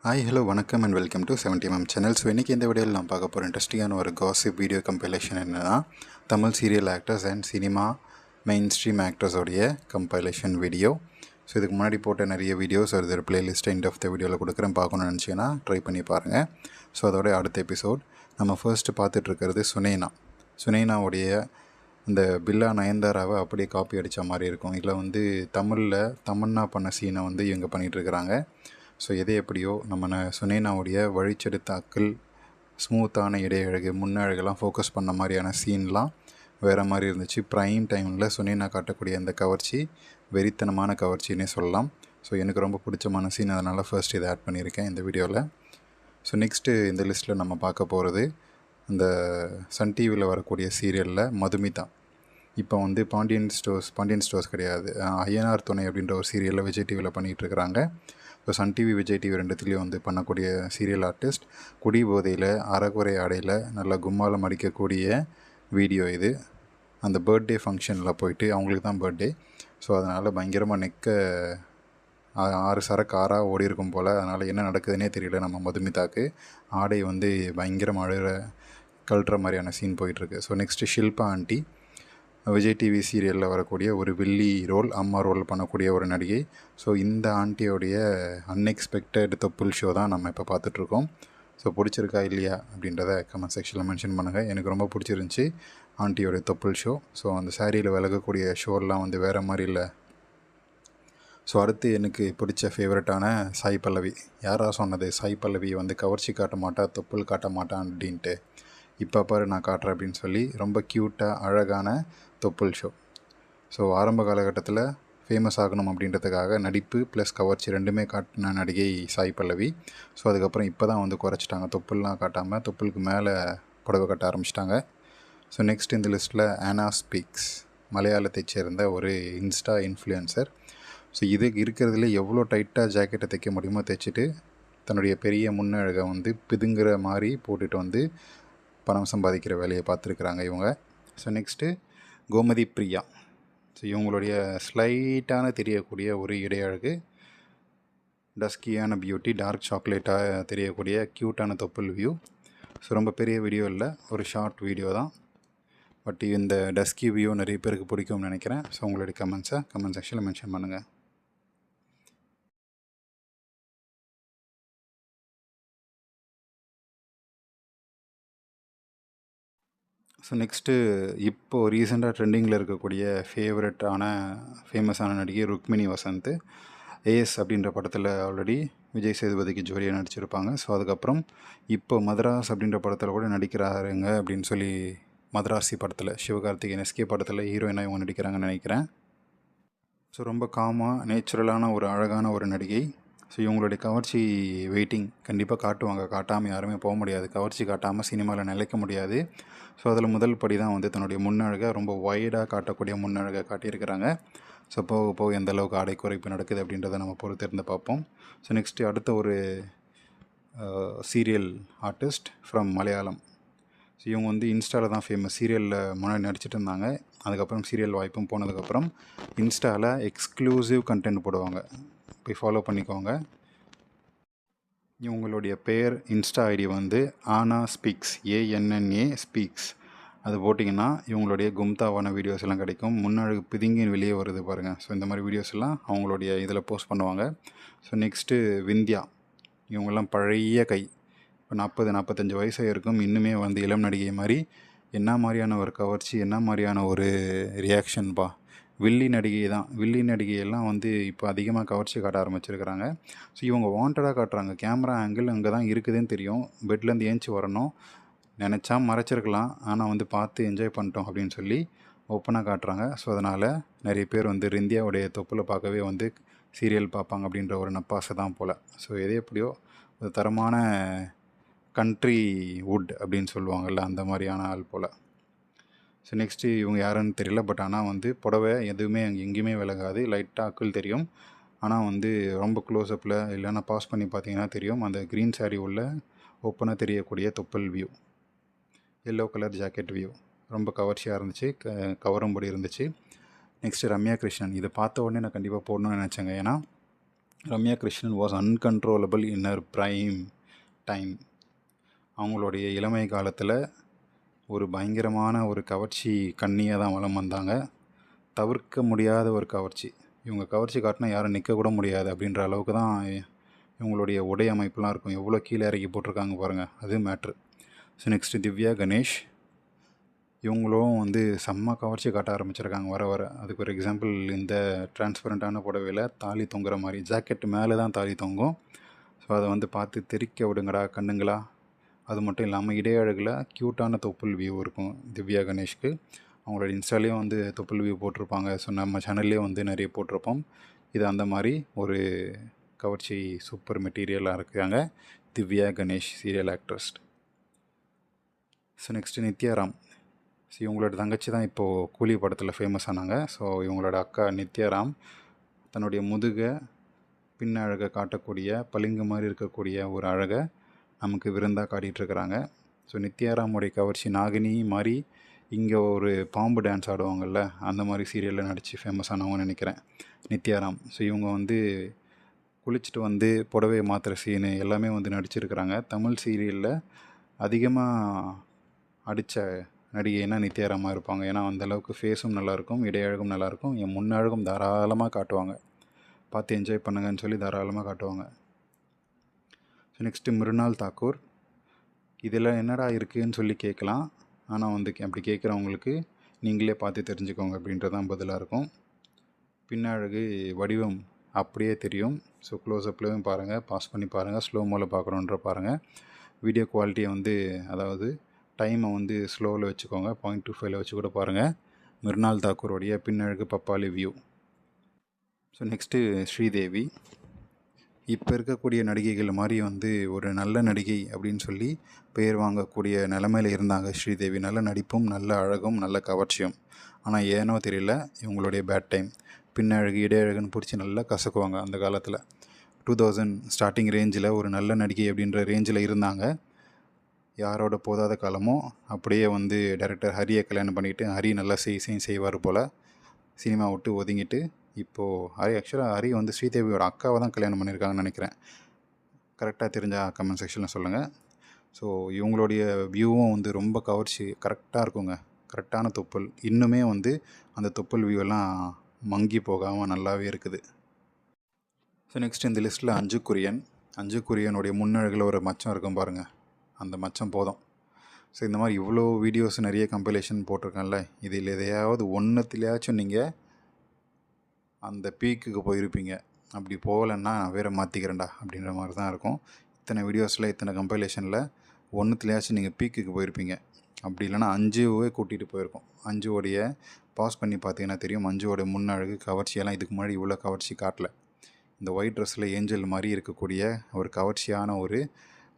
Hi hello வணக்கம் and welcome to 70mm channel. So இன்றைக்கி இந்த வீடியோவில் நான் பார்க்க போகிற இன்ட்ரெஸ்டிங்கான ஒரு காசிப் வீடியோ கம்பைலேஷன் என்னென்னா Tamil serial actors and cinema main stream ஆக்டர்ஸோடைய கம்பைலேஷன் வீடியோ. ஸோ இதுக்கு முன்னாடி போட்ட நிறைய வீடியோஸ் ஒரு பிளேலிஸ்ட்டை எண்ட் ஆஃப் த வீடியோவில் கொடுக்குறேன். பார்க்கணும்னு நினச்சிங்கன்னா ட்ரை பண்ணி பாருங்கள். ஸோ அதோடைய அடுத்த எபிசோட் நம்ம ஃபர்ஸ்ட்டு பார்த்துட்ருக்கிறது சுனேனாவுடைய இந்த பில்லா நயன்தாராவை அப்படியே காப்பி அடித்த மாதிரி இருக்கும். இதில் தமிழில் தமன்னா பண்ண சீனை இவங்க பண்ணிகிட்ருக்கிறாங்க. ஸோ எது எப்படியோ நம்ம சுனேனாவுடைய வழிச்செடுத்த அக்கிள், ஸ்மூத்தான இடையழகு, முன்னழகெல்லாம் ஃபோக்கஸ் பண்ண மாதிரியான சீன்லாம் வேறு மாதிரி இருந்துச்சு. ப்ரைம் டைமில் சுனேனா காட்டக்கூடிய அந்த கவர்ச்சி வெறித்தனமான கவர்ச்சின்னே சொல்லலாம். ஸோ எனக்கு ரொம்ப பிடிச்சமான சீன், அதனால் ஃபர்ஸ்ட் இதை ஆட் பண்ணியிருக்கேன் இந்த வீடியோவில். ஸோ நெக்ஸ்ட்டு இந்த லிஸ்ட்டில் நம்ம பார்க்க போகிறது இந்த சன் டிவியில் வரக்கூடிய சீரியலில் மதுமிதா. இப்போ பாண்டியன் ஸ்டோர்ஸ் கிடையாது, ஐயனார் துணை அப்படின்ற ஒரு சீரியலில் விஜய் டிவியில் பண்ணிகிட்ருக்கிறாங்க. இப்போ சன் டிவி, விஜய் டிவி ரெண்டுத்துலேயும் பண்ணக்கூடிய சீரியல் ஆர்டிஸ்ட். குடி போதையில் அறகுறை ஆடையில் நல்லா கும்மாலம் அடிக்கக்கூடிய வீடியோ இது. அந்த பர்த்டே ஃபங்க்ஷனில் போயிட்டு, அவங்களுக்கு தான் பர்த்டே, ஸோ அதனால் பயங்கரமாக நெக்க 6 சரக்கு 6 ஓடி இருக்கும் போல். அதனால் என்ன நடக்குதுன்னே தெரியல நம்ம மதுமிதாக்கு. ஆடை பயங்கரமாக கழட்டுற மாதிரியான சீன் போயிட்டுருக்கு. So next Shilpa aunty, Vijay TV சீரியலில் வரக்கூடிய ஒரு வில்லி ரோல், அம்மா ரோல் பண்ணக்கூடிய ஒரு நடிகை. ஸோ இந்த ஆண்டியோடைய அன்எக்ஸ்பெக்டட் தொப்புள் ஷோ தான் நம்ம இப்போ பார்த்துட்ருக்கோம். ஸோ பிடிச்சிருக்கா இல்லையா அப்படின்றத கமெண்ட் செக்ஷனில் மென்ஷன் பண்ணுங்கள். எனக்கு ரொம்ப பிடிச்சிருந்துச்சி ஆண்டியோடைய தொப்புள் ஷோ. ஸோ அந்த சாரியில் விலகக்கூடிய ஷோலாம் வேறு மாதிரி இல்லை. ஸோ அடுத்து எனக்கு பிடிச்ச ஃபேவரட்டான சாய் பல்லவி. யாராக சொன்னது சாய் பல்லவி கவர்ச்சி காட்ட மாட்டா, தொப்புள் காட்ட மாட்டான் அப்படின்ட்டு? இப்போ பாரு நான் காட்டுறேன் அப்படின்னு சொல்லி ரொம்ப க்யூட்டாக அழகான தொப்புள் ஷோ. ஸோ ஆரம்ப காலகட்டத்தில் ஃபேமஸ் ஆகணும் அப்படின்றதுக்காக நடிப்பு ப்ளஸ் கவர்ச்சி ரெண்டுமே காட்டின நடிகை சாய் பல்லவி. ஸோ அதுக்கப்புறம் இப்போ தான் குறைச்சிட்டாங்க, தொப்புள்லாம் காட்டாமல் தொப்புளுக்கு மேலே புடவை கட்ட ஆரம்பிச்சிட்டாங்க. ஸோ நெக்ஸ்ட் இந்த லிஸ்ட்டில் ஆனா ஸ்பீக்ஸ், மலையாளத்தை சேர்ந்த ஒரு இன்ஸ்டா இன்ஃப்ளூயன்சர். ஸோ இது இருக்கிறதுல எவ்வளோ டைட்டாக ஜாக்கெட்டை தைக்க முடியுமோ தைச்சிட்டு தன்னுடைய பெரிய முன்னழகை பிதுங்குற மாதிரி போட்டுட்டு பணம் சம்பாதிக்கிற வேலையை பார்த்துருக்குறாங்க இவங்க. So next Gomathi Priya. So இவங்களுடைய ஸ்லைட்டான தெரியக்கூடிய ஒரு இடையழகு, டஸ்கியான பியூட்டி, டார்க் சாக்லேட்டாக தெரியக்கூடிய க்யூட்டான தொப்புள் வியூ. ஸோ ரொம்ப பெரிய வீடியோ இல்லை, ஒரு ஷார்ட் வீடியோ தான். பட் இந்த டஸ்கி வியூ நிறைய பேருக்கு பிடிக்கும்னு நினைக்கிறேன். ஸோ உங்களுடைய கமெண்ட்ஸை கமெண்ட் செக்ஷனில் மென்ஷன் பண்ணுங்கள். ஸோ நெக்ஸ்ட்டு இப்போது ரீசெண்டாக ட்ரெண்டிங்கில் இருக்கக்கூடிய ஃபேமஸான நடிகை ருக்மிணி வசந்த். ஏஎஸ் அப்படின்ற படத்தில் ஆல்ரெடி விஜய் சேதுபதிக்கு ஜோடியாக நடிச்சிருப்பாங்க. ஸோ அதுக்கப்புறம் இப்போ மதராஸ் அப்படின்ற படத்தில் கூட நடிக்கிறாருங்க அப்படின்னு சொல்லி, மதராசி படத்தில் சிவகார்த்திகேயன் எஸ்கே படத்தில் ஹீரோயினாக இவங்க நடிக்கிறாங்கன்னு நினைக்கிறேன். ஸோ ரொம்ப காமாக நேச்சுரலான ஒரு அழகான ஒரு நடிகை. ஸோ இவங்களுடைய கவர்ச்சி வெயிட்டிங் கண்டிப்பாக காட்டுவாங்க, காட்டாமல் யாருமே போக முடியாது. கவர்ச்சி காட்டாமல் சினிமாவில் நிலைக்க முடியாது. ஸோ அதில் முதல் படி தான் தன்னுடைய முன்னழகை ரொம்ப வைடாக காட்டக்கூடிய முன்னழகை காட்டியிருக்கிறாங்க. ஸோ போக போக எந்த அளவுக்கு ஆடை குறைப்பு நடக்குது அப்படின்றத நம்ம பொறுத்திருந்து பார்ப்போம். ஸோ நெக்ஸ்ட்டு அடுத்த ஒரு serial artist from Malayalam. So இவங்க இன்ஸ்டாவில் தான் ஃபேமஸ். சீரியலில் முன்னாடி நடிச்சிட்டு இருந்தாங்க. அதுக்கப்புறம் சீரியல் வாய்ப்பும் போனதுக்கப்புறம் இன்ஸ்டாவில் எக்ஸ்க்ளூசிவ் கண்டென்ட் போடுவாங்க, போய் ஃபாலோ பண்ணிக்கோங்க. இவங்களுடைய பேர் இன்ஸ்டா ஐடி ஆனா ஸ்பீக்ஸ், ANNA ஸ்பீக்ஸ். அது போட்டிங்கன்னா இவங்களுடைய கும்தாவான வீடியோஸ் எல்லாம் கிடைக்கும். முன்னழகு பிதுங்கி வெளியே வருது பாருங்கள். ஸோ இந்த மாதிரி வீடியோஸ் எல்லாம் அவங்களுடைய இதில் போஸ்ட் பண்ணுவாங்க. So next Vindhya. இவங்கெல்லாம் பழைய கை, இப்போ 40-45 வயசாக இருக்கும், இன்னுமே இளம் நடிகை மாதிரி. என்ன மாதிரியான ஒரு கவர்ச்சி, என்ன மாதிரியான ஒரு ரியாக்ஷன்பா. வில்லி நடிகை தான். வில்லி நடிகையெல்லாம் இப்போ அதிகமாக கவர்ச்சி காட்ட ஆரம்பிச்சிருக்கிறாங்க. ஸோ இவங்க வாண்டடாக காட்டுறாங்க. கேமரா ஆங்கிள் அங்கே தான் இருக்குதுன்னு தெரியும், பெட்லேருந்து ஏஞ்சி வரணும், நினச்சா மறைச்சிருக்கலாம், ஆனால் பார்த்து என்ஜாய் பண்ணிட்டோம் அப்படின்னு சொல்லி ஓப்பனாக காட்டுறாங்க. ஸோ அதனால் நிறைய பேர் ரிந்தியாவுடைய தொப்பில் பார்க்கவே சீரியல் பார்ப்பாங்க அப்படின்ற ஒரு நப்பாசை தான் போல். ஸோ எது எப்படியோ ஒரு தரமான கண்ட்ரி வுட் அப்படின்னு சொல்லுவாங்கள்ல, அந்த மாதிரியான ஆள் போல். ஸோ நெக்ஸ்ட்டு இவங்க யாருன்னு தெரியல. பட் ஆனால் புடவை எதுவுமே எங்கேயுமே விலகாது, லைட்டாக அக்குள் தெரியும். ஆனால் ரொம்ப க்ளோஸ்அப்பில் இல்லைன்னா பாஸ் பண்ணி பார்த்தீங்கன்னா தெரியும், அந்த க்ரீன் சாரீ உள்ள ஓப்பனாக தெரியக்கூடிய தொப்பல் view, yellow colour jacket view ரொம்ப கவர்ச்சியாக இருந்துச்சு, கவரும்படி இருந்துச்சு. நெக்ஸ்ட்டு ரம்யா கிருஷ்ணன். இதை பார்த்த உடனே நான் கண்டிப்பாக போடணும்னு நினச்சேங்க. ஏன்னா Ramya Krishnan was uncontrollable in her prime time. அவங்களுடைய இளமை காலத்தில் ஒரு பயங்கரமான ஒரு கவர்ச்சி கண்ணியாக தான் வலம் வந்தாங்க. தவிர்க்க முடியாத ஒரு கவர்ச்சி. இவங்க கவர்ச்சி காட்டினா யாரும் நிற்கக்கூட முடியாது அப்படின்ற அளவுக்கு தான் இவங்களுடைய உடை அமைப்புலாம் இருக்கும். எவ்வளோ கீழே இறக்கி போட்டிருக்காங்க பாருங்கள், அது matter. So next Divya Ganesh. இவங்களும் வந்து செம்ம கவர்ச்சி காட்ட ஆரம்பிச்சிருக்காங்க வர வர. அதுக்கு ஒரு எக்ஸாம்பிள், இந்த டிரான்ஸ்பரண்ட்டான புடவையில் தாலி தொங்குற மாதிரி, ஜாக்கெட்டு மேலே தான் தாலி தொங்கும். ஸோ அதை வந்து பார்த்து தெறிக்க விடுங்கடா கண்ணுங்களா. அது மட்டும் இல்லாமல் இடையழகில் க்யூட்டான தொப்புள் வியூ இருக்கும் திவ்யா கணேஷ்க்கு. அவங்களோட இன்ஸ்டாலேயும் வந்து தொப்புள் வியூ போட்டிருப்பாங்க. ஸோ நம்ம சேனல்லே வந்து நிறைய போட்டிருப்போம். இது அந்த மாதிரி ஒரு கவர்ச்சி சூப்பர் மெட்டீரியலாக இருக்காங்க Divya Ganesh, serial actress. So next Nithyaram. So இவங்களோட தங்கச்சி தான் இப்போது கூலி படத்தில் ஃபேமஸ் ஆனாங்க. ஸோ இவங்களோட அக்கா நித்யாராம் தன்னுடைய முதுகை பின் அழகை காட்டக்கூடிய பளிங்கு மாதிரி இருக்கக்கூடிய ஒரு அழகை நமக்கு விருந்தாக காட்டிகிட்ருக்குறாங்க. ஸோ நித்யாராமுடைய கவர்ச்சி நாகினி மாதிரி இங்கே ஒரு பாம்பு டான்ஸ் ஆடுவாங்கள்ல, அந்த மாதிரி சீரியலில் நடித்து ஃபேமஸ் ஆனவங்கன்னு நினைக்கிறேன் நித்யாராம். ஸோ இவங்க வந்து குளிச்சுட்டு வந்து புடவையை மாற்றுற சீனு எல்லாமே வந்து நடிச்சிருக்கிறாங்க. தமிழ் சீரியலில் அதிகமாக அடித்த நடிகைன்னா நித்யாராமாக இருப்பாங்க. ஏன்னா அந்தளவுக்கு ஃபேஸும் நல்லாயிருக்கும், இடையழகும் நல்லாயிருக்கும், என் முன்னழகும் தாராளமாக காட்டுவாங்க. பார்த்து என்ஜாய் பண்ணுங்கன்னு சொல்லி தாராளமாக காட்டுவாங்க. So next Mrunal Thakur. இதில் என்னடா இருக்குதுன்னு சொல்லி கேட்கலாம். ஆனால் வந்து அப்படி கேட்குறவங்களுக்கு நீங்களே பார்த்து தெரிஞ்சுக்கோங்க அப்படின்றதான் பதிலாக இருக்கும். பின்னழகு வடிவம் அப்படியே தெரியும். ஸோ க்ளோஸ்அப்லேயும் பாருங்கள், பாஸ் பண்ணி பாருங்கள், ஸ்லோ மோவில் பார்க்குறோன்ற பாருங்கள். வீடியோ குவாலிட்டியை வந்து, அதாவது டைமை வந்து ஸ்லோவில் வச்சுக்கோங்க, 0.25 வச்சு கூட பாருங்கள். மிருனால் தாக்கூருடைய பின்னழகு பப்பாளி வியூ. So next Sridevi. இப்போ இருக்கக்கூடிய நடிகைகள் மாதிரி வந்து ஒரு நல்ல நடிகை அப்படின்னு சொல்லி பெயர் வாங்கக்கூடிய நிலமையில் இருந்தாங்க ஸ்ரீதேவி. நல்ல நடிப்பும், நல்ல அழகும், நல்ல கவர்ச்சியும். ஆனால் ஏனோ தெரியல இவங்களுடைய பேட் டைம். பின்னழகு இடையழகுன்னு பிடிச்சி நல்லா கசக்குவாங்க அந்த காலத்தில். 2000 ஸ்டார்டிங் ரேஞ்சில் ஒரு நல்ல நடிகை அப்படின்ற ரேஞ்சில் இருந்தாங்க. யாரோட போதாத காலமோ அப்படியே வந்து டைரக்டர் ஹரியை கல்யாணம் பண்ணிவிட்டு, ஹரி நல்லா செய்வார் போல், சினிமா விட்டு ஒதுங்கிட்டு இப்போது ஹரி வந்து ஸ்ரீதேவியோட அக்காவை தான் கல்யாணம் பண்ணியிருக்காங்கன்னு நினைக்கிறேன். கரெக்டாக தெரிஞ்சால் கமெண்ட் செக்ஷனில் சொல்லுங்கள். ஸோ இவங்களுடைய வியூவும் வந்து ரொம்ப கவர்ச்சி கரெக்டாக இருக்குங்க. கரெக்டான தொப்புள், இன்னுமே வந்து அந்த தொப்புள் வியூவெல்லாம் மங்கி போகாமல் நல்லாவே இருக்குது. ஸோ நெக்ஸ்ட் இந்த லிஸ்ட்டில் அஞ்சு குரியனுடைய முன்னழகில் ஒரு மச்சம் இருக்கும் பாருங்கள், அந்த மச்சம் போதும். ஸோ இந்த மாதிரி இவ்வளோ வீடியோஸ் நிறைய கம்பைலேஷன் போட்டிருக்கேன்ல, இதில் எதையாவது ஒன்றுத்துலையாச்சும் நீங்கள் அந்த பீக்குக்கு போயிருப்பீங்க. அப்படி போகலன்னா நான் வேறு மாற்றிக்கிறேன்டா அப்படின்ற மாதிரி தான் இருக்கும். இத்தனை வீடியோஸில், இத்தனை கம்பைலேஷனில் ஒன்றுத்துலையாச்சும் நீங்கள் பீக்குக்கு போயிருப்பீங்க. அப்படி இல்லைனா 5வே கூட்டிகிட்டு போயிருக்கோம். 5வோடைய பாஸ் பண்ணி பார்த்தீங்கன்னா தெரியும். 5வோடைய முன்னழகு கவர்ச்சியெல்லாம் இதுக்கு முன்னாடி இவ்வளோ கவர்ச்சி காட்டல. இந்த ஒயிட் ட்ரெஸ்ஸில் ஏஞ்சல் மாதிரி இருக்கக்கூடிய ஒரு கவர்ச்சியான ஒரு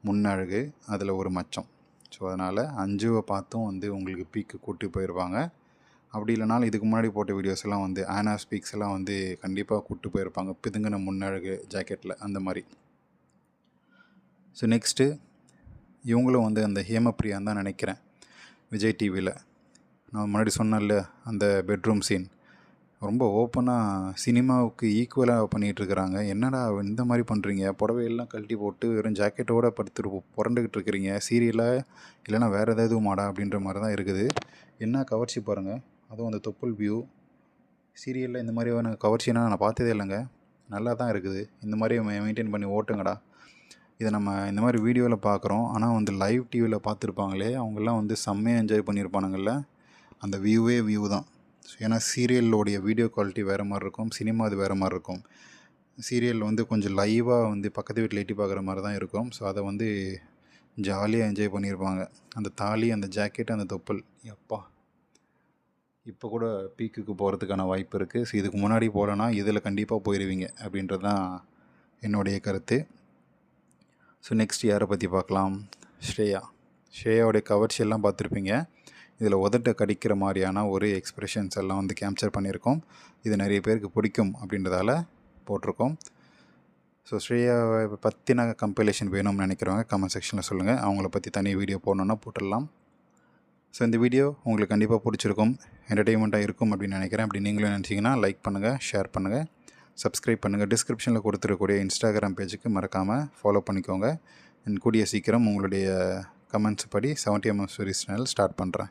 முன்னழகு, அதில் ஒரு மச்சம். ஸோ அதனால் 5வை பார்த்தும் வந்து உங்களுக்கு பீக்கு கூட்டி போயிடுவாங்க. அப்படி இல்லைனாலும் இதுக்கு முன்னாடி போட்ட வீடியோஸ் எல்லாம் வந்து ஆனா ஸ்பீக்ஸ் எல்லாம் வந்து கண்டிப்பாக கூப்பிட்டு போயிருப்பாங்க பிதுங்கின முன்னழகு ஜாக்கெட்டில், அந்த மாதிரி. ஸோ நெக்ஸ்ட்டு இவங்களும் வந்து அந்த ஹேமப்பிரியான்னு தான் நினைக்கிறேன். விஜய் டிவியில் நான் முன்னாடி சொன்னேன்ல, அந்த பெட்ரூம் சீன் ரொம்ப ஓப்பனாக சினிமாவுக்கு ஈக்குவலாக பண்ணிகிட்ருக்குறாங்க. என்னடா இந்த மாதிரி பண்ணுறீங்க, புடவையெல்லாம் கழட்டி போட்டு வெறும் ஜாக்கெட்டோடு புரண்டுக்கிட்டு இருக்கிறீங்க, சீரியலாக இல்லைனா வேறு ஏதாவது மாடா அப்படின்ற மாதிரி தான் இருக்குது. என்ன கவர்ச்சி பாருங்கள், அதுவும் அந்த தொப்புள் வியூ. சீரியலில் இந்த மாதிரியான கவர்ச்சினா நான் பார்த்ததே இல்லைங்க. நல்லா தான் இருக்குது. இந்த மாதிரி மெயின்டைன் பண்ணி ஓட்டுங்கடா. இதை நம்ம இந்த மாதிரி வீடியோவில் பார்க்குறோம், ஆனால் வந்து லைவ் டிவியில் பார்த்துருப்பாங்களே அவங்கெல்லாம் வந்து செம்மையாக என்ஜாய் பண்ணியிருப்பானுங்கள்ல. அந்த வியூ தான். ஏன்னா சீரியலோடைய வீடியோ குவாலிட்டி வேறு மாதிரி இருக்கும், சினிமா அது வேறு மாதிரி இருக்கும். சீரியல் வந்து கொஞ்சம் லைவாக வந்து பக்கத்து வீட்டில் எட்டி பார்க்குற மாதிரி தான் இருக்கும். ஸோ அதை வந்து ஜாலியாக என்ஜாய் பண்ணியிருப்பாங்க. அந்த தாலி, அந்த ஜாக்கெட், அந்த தொப்புள், எப்பா இப்போ கூட பீக்குக்கு போகிறதுக்கான வாய்ப்பு இருக்குது. ஸோ இதுக்கு முன்னாடி போகலன்னா இதில் கண்டிப்பாக போயிடுவீங்க அப்படின்றது தான் என்னுடைய கருத்து. ஸோ நெக்ஸ்ட் யாரை பற்றி பார்க்கலாம், ஸ்ரேயாவுடைய கவர்ச்சி எல்லாம் பார்த்துருப்பீங்க. இதில் உதட்ட கடிக்கிற மாதிரியான ஒரு எக்ஸ்ப்ரெஷன்ஸ் எல்லாம் வந்து கேப்சர் பண்ணியிருக்கோம். இது நிறைய பேருக்கு பிடிக்கும் அப்படின்றதால போட்டிருக்கோம். ஸோ ஸ்ரேயாவை பற்றின கம்பைலேஷன் வேணும்னு நினைக்கிறவங்க கமெண்ட் செக்ஷனில் சொல்லுங்கள். அவங்கள பற்றி தனி வீடியோ போடணுன்னா போட்டுடலாம். ஸோ இந்த வீடியோ உங்களுக்கு கண்டிப்பாக பிடிச்சிருக்கும், என்டர்டெயின்மெண்ட்டாக இருக்கும் அப்படின்னு நினைக்கிறேன். அப்படி நீங்களும் நினச்சிங்கன்னா லைக் பண்ணுங்கள், ஷேர் பண்ணுங்கள், சப்ஸ்கிரைப் பண்ணுங்கள். டிஸ்கிரிப்ஷனில் கொடுத்துருக்கக்கூடிய இன்ஸ்டாகிராம் பேஜுக்கு மறக்காமல் ஃபாலோ பண்ணிக்கோங்க. கூடிய சீக்கிரம் உங்களுடைய கமெண்ட்ஸ் படி 70mm சீரிஸ் சேனல் ஸ்டார்ட் பண்ணுறேன்.